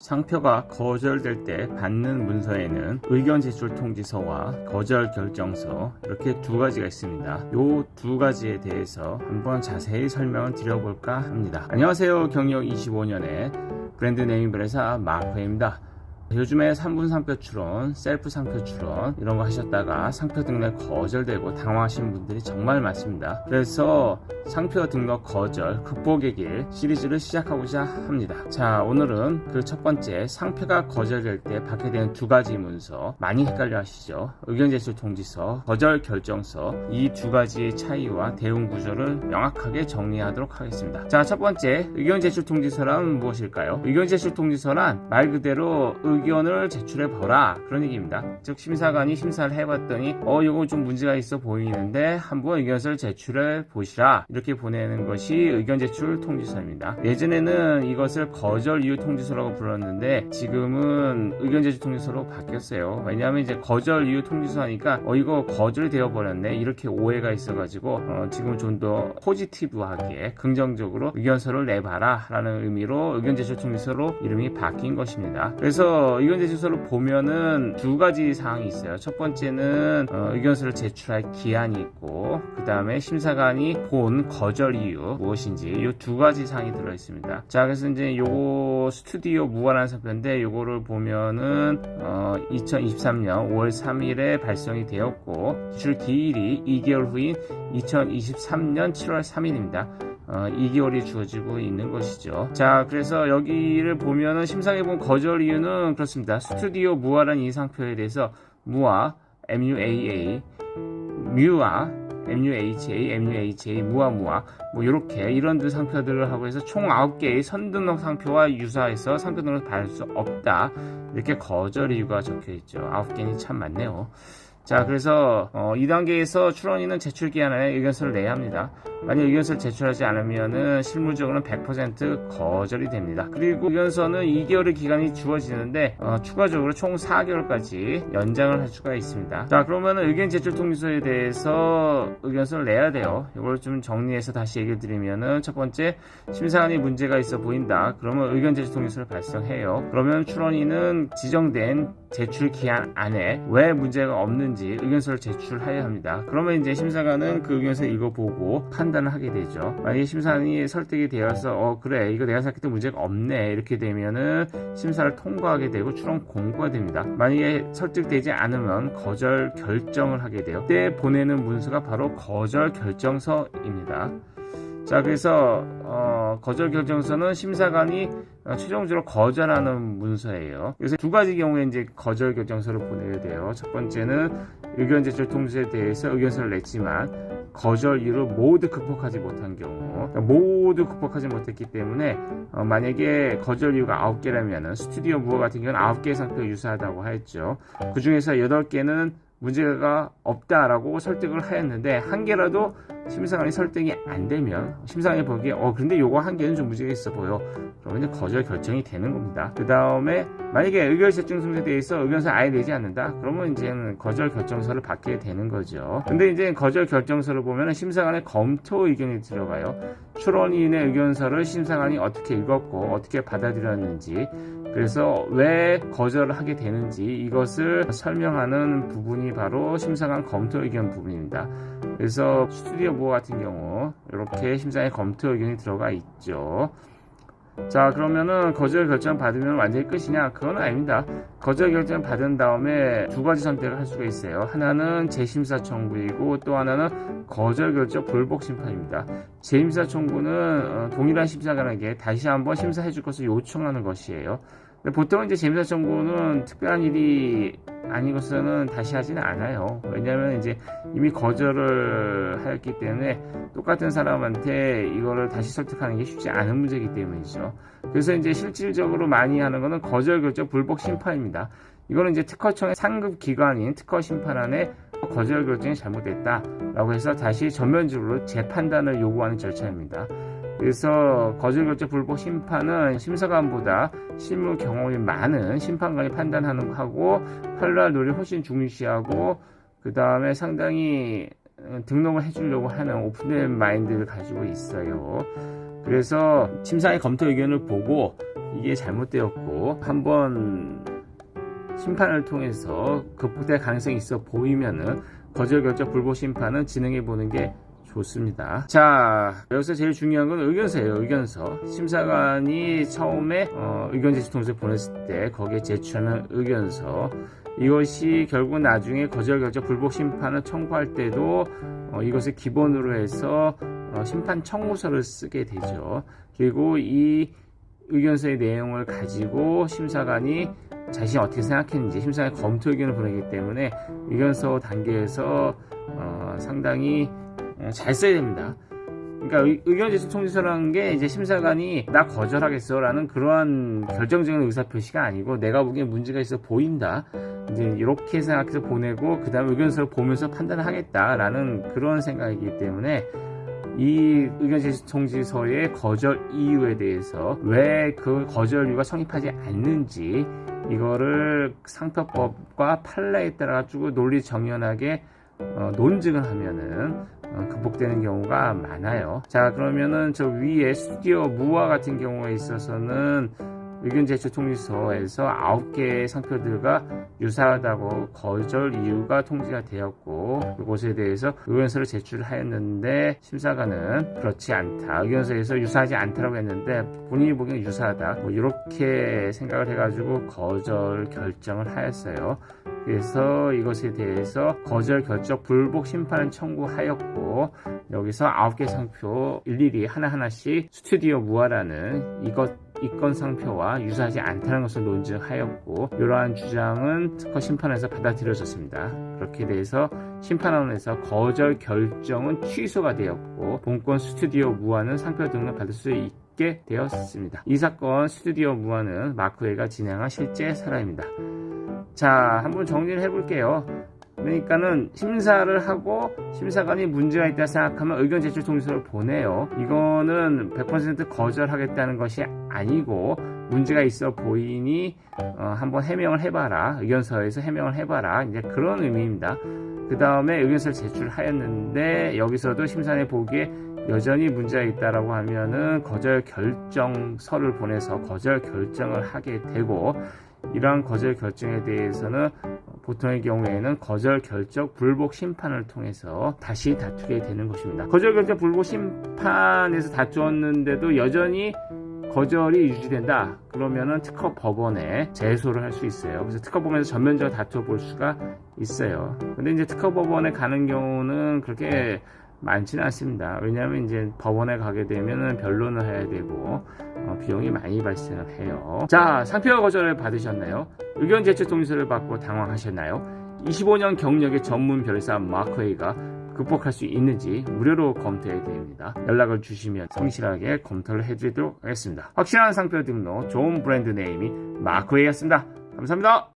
상표가 거절될 때 받는 문서에는 의견 제출 통지서와 거절 결정서 이렇게 두 가지가 있습니다. 이 두 가지에 대해서 한번 자세히 설명을 드려볼까 합니다. 안녕하세요. 경력 25년의 브랜드 네이밍 브랜사 마크입니다. 요즘에 3분 상표 출원, 셀프 상표 출원 이런 거 하셨다가 상표 등록 거절되고 당황하시는 분들이 정말 많습니다. 그래서 상표 등록 거절 극복의 길 시리즈를 시작하고자 합니다. 자, 오늘은 그 첫 번째 상표가 거절될 때 받게 되는 두 가지 문서 많이 헷갈려 하시죠. 의견 제출 통지서, 거절 결정서 이 두 가지의 차이와 대응 구조를 명확하게 정리하도록 하겠습니다. 자, 첫 번째 의견 제출 통지서란 무엇일까요? 의견 제출 통지서란 말 그대로 의견을 제출해 보라 그런 얘기입니다. 즉 심사관이 심사를 해봤더니 이거 좀 문제가 있어 보이는데 한번 의견서를 제출해 보시라 이렇게 보내는 것이 의견 제출 통지서입니다. 예전에는 이것을 거절 이유 통지서라고 불렀는데 지금은 의견 제출 통지서로 바뀌었어요. 왜냐하면 이제 거절 이유 통지서 하니까 이거 거절이 되어 버렸네 이렇게 오해가 있어가지고 지금 좀 더 포지티브하게 긍정적으로 의견서를 내봐라 라는 의미로 의견 제출 통지서로 이름이 바뀐 것입니다. 그래서 의견 제출서를 보면은 두 가지 사항이 있어요. 첫 번째는 의견서를 제출할 기한이 있고 그 다음에 심사관이 본 거절 이유 무엇인지 이 두 가지 사항이 들어 있습니다. 자, 그래서 이제 요거 스튜디오 무화라는 상표인데 요거를 보면은 2023년 5월 3일에 발송이 되었고 기출 기일이 2개월 후인 2023년 7월 3일입니다. 2개월이 주어지고 있는 것이죠. 자, 그래서 여기를 보면은 심사에 본 거절 이유는 그렇습니다. 스튜디오 무화라는 이 상표에 대해서 무화, MUAA, 뮤아, MUHA, 무화, 뭐 요렇게 이런 두 상표들을 하고 해서 총 9개의 선등록 상표와 유사해서 상표 등록을 받을 수 없다. 이렇게 거절 이유가 적혀 있죠. 9개니 참 많네요. 자, 그래서 2단계에서 출원인은 제출 기한 안에 의견서를 내야 합니다. 만약 의견서를 제출하지 않으면은 실무적으로는 100% 거절이 됩니다. 그리고 의견서는 2개월의 기간이 주어지는데 추가적으로 총 4개월까지 연장을 할 수가 있습니다. 자, 그러면은 의견 제출 통지서에 대해서 의견서를 내야 돼요. 이걸 좀 정리해서 다시 얘기를 드리면은 첫 번째, 심사관이 문제가 있어 보인다. 그러면 의견 제출 통지서를 발송해요. 그러면 출원인은 지정된 제출 기한 안에 왜 문제가 없는지 의견서를 제출해야 합니다. 그러면 이제 심사관은 그 의견서를 읽어보고 판단을 하게 되죠. 만약에 심사관이 설득이 되어서 그래 이거 내가 생각했던 문제가 없네 이렇게 되면은 심사를 통과하게 되고 출원 공고가 됩니다. 만약에 설득되지 않으면 거절 결정을 하게 돼요. 그때 보내는 문서가 바로 거절 결정서입니다. 자, 그래서 거절 결정서는 심사관이 최종적으로 거절하는 문서예요. 그래서 두 가지 경우에 이제 거절 결정서를 보내야 돼요. 첫 번째는 의견 제출 통지서에 대해서 의견서를 냈지만 거절 이유를 모두 극복하지 못한 경우, 모두 극복하지 못했기 때문에 만약에 거절 이유가 9개라면 스튜디오 무화 같은 경우는 9개의 상표가 유사하다고 했죠. 그 중에서 8개는 문제가 없다라고 설득을 하였는데 한 개라도 심사관이 설득이 안 되면 심사관이 보기에 근데 요거 한 개는 좀 문제가 있어 보여. 그러면 이제 거절 결정이 되는 겁니다. 그 다음에 만약에 의견 제출 통지서에 대해서 의견서 아예 내지 않는다. 그러면 이제는 거절 결정서를 받게 되는 거죠. 근데 이제 거절 결정서를 보면 심사관의 검토 의견이 들어가요. 출원인의 의견서를 심사관이 어떻게 읽었고 어떻게 받아들였는지 그래서 왜 거절을 하게 되는지 이것을 설명하는 부분이 바로 심사관 검토 의견 부분입니다. 그래서 스튜디오 무화 같은 경우 이렇게 심사관의 검토 의견이 들어가 있죠. 자, 그러면은 거절 결정 받으면 완전히 끝이냐? 그건 아닙니다. 거절 결정 받은 다음에 두 가지 선택을 할 수가 있어요. 하나는 재심사 청구이고 또 하나는 거절 결정 불복 심판입니다. 재심사 청구는 동일한 심사관에게 다시 한번 심사해 줄 것을 요청하는 것이에요. 보통 이제 재심사 청구는 특별한 일이 아니고서는 다시 하지는 않아요. 왜냐하면 이제 이미 거절을 하였기 때문에 똑같은 사람한테 이거를 다시 설득하는 게 쉽지 않은 문제이기 때문이죠. 그래서 이제 실질적으로 많이 하는 거는 거절 결정 불복 심판입니다. 이거는 이제 특허청의 상급 기관인 특허 심판안에 거절 결정이 잘못됐다라고 해서 다시 전면적으로 재판단을 요구하는 절차입니다. 그래서 거절 결정 불복 심판은 심사관보다 실무 경험이 많은 심판관이 판단하는 거하고 판례 논리를 훨씬 중시하고 그 다음에 상당히 등록을 해주려고 하는 오픈된 마인드를 가지고 있어요. 그래서 심사의 검토 의견을 보고 이게 잘못되었고 한번 심판을 통해서 극복될 가능성이 있어 보이면은 거절 결정 불복 심판은 진행해 보는 게 좋습니다. 자, 여기서 제일 중요한 건 의견서예요. 의견서. 심사관이 처음에 의견 제출 통지서를 보냈을 때 거기에 제출하는 의견서, 이것이 결국 나중에 거절 결정 불복 심판을 청구할 때도 이것을 기본으로 해서 심판 청구서를 쓰게 되죠. 그리고 이 의견서의 내용을 가지고 심사관이 자신이 어떻게 생각했는지 심사관이 검토 의견을 보내기 때문에 의견서 단계에서 상당히 잘 써야 됩니다. 그러니까 의견 제출 통지서라는 게 이제 심사관이 나 거절하겠어 라는 그러한 결정적인 의사표시가 아니고 내가 보기엔 문제가 있어 보인다, 이제 이렇게 생각해서 보내고 그 다음에 의견서를 보면서 판단을 하겠다 라는 그런 생각이기 때문에 이 의견 제출 통지서의 거절 이유에 대해서 왜 그 거절 이유가 성립하지 않는지 이거를 상표법과 판례에 따라 가지고 논리정연하게 논증을 하면은 극복되는 경우가 많아요. 자, 그러면은 저 위에 스튜디오 무와 같은 경우에 있어서는 의견 제출 통지서에서 9개의 상표들과 유사하다고 거절 이유가 통지가 되었고 그것에 대해서 의견서를 제출하였는데 심사관은 그렇지 않다, 의견서에서 유사하지 않다라고 했는데 본인이 보기엔 유사하다, 뭐 이렇게 생각을 해가지고 거절 결정을 하였어요. 그래서 이것에 대해서 거절 결정 불복 심판을 청구하였고 여기서 9개 상표 일일이 하나하나씩 스튜디오 무아라는 이건 상표와 유사하지 않다는 것을 논증하였고 이러한 주장은 특허 심판에서 받아들여졌습니다. 그렇게 돼서 심판원에서 거절 결정은 취소가 되었고 본권 스튜디오 무아는 상표 등을 받을 수 있게 되었습니다. 이 사건 스튜디오 무아는 마크웨이가 진행한 실제 사례입니다. 자, 한번 정리를 해볼게요. 그러니까는 심사를 하고 심사관이 문제가 있다 생각하면 의견 제출 통지서를 보내요. 이거는 100% 거절하겠다는 것이 아니고 문제가 있어 보이니 한번 해명을 해봐라, 의견서에서 해명을 해봐라, 이제 그런 의미입니다. 그 다음에 의견서를 제출하였는데 여기서도 심사관이 보기에 여전히 문제가 있다라고 하면은 거절 결정서를 보내서 거절 결정을 하게 되고 이러한 거절 결정에 대해서는 보통의 경우에는 거절 결정 불복 심판을 통해서 다시 다투게 되는 것입니다. 거절 결정 불복 심판에서 다투었는데도 여전히 거절이 유지된다 그러면은 특허 법원에 제소를 할 수 있어요. 그래서 특허 법원에서 전면적으로 다투어 볼 수가 있어요. 근데 이제 특허 법원에 가는 경우는 그렇게 많지는 않습니다. 왜냐하면 이제 법원에 가게 되면은 변론을 해야 되고 비용이 많이 발생을 해요. 자, 상표 거절을 받으셨나요? 의견 제출 통지서를 받고 당황하셨나요? 25년 경력의 전문 변호사 마크웨이가 극복할 수 있는지 무료로 검토해야 됩니다. 연락을 주시면 성실하게 검토를 해드리도록 하겠습니다. 확실한 상표 등록, 좋은 브랜드 네임이 마크웨이였습니다. 감사합니다.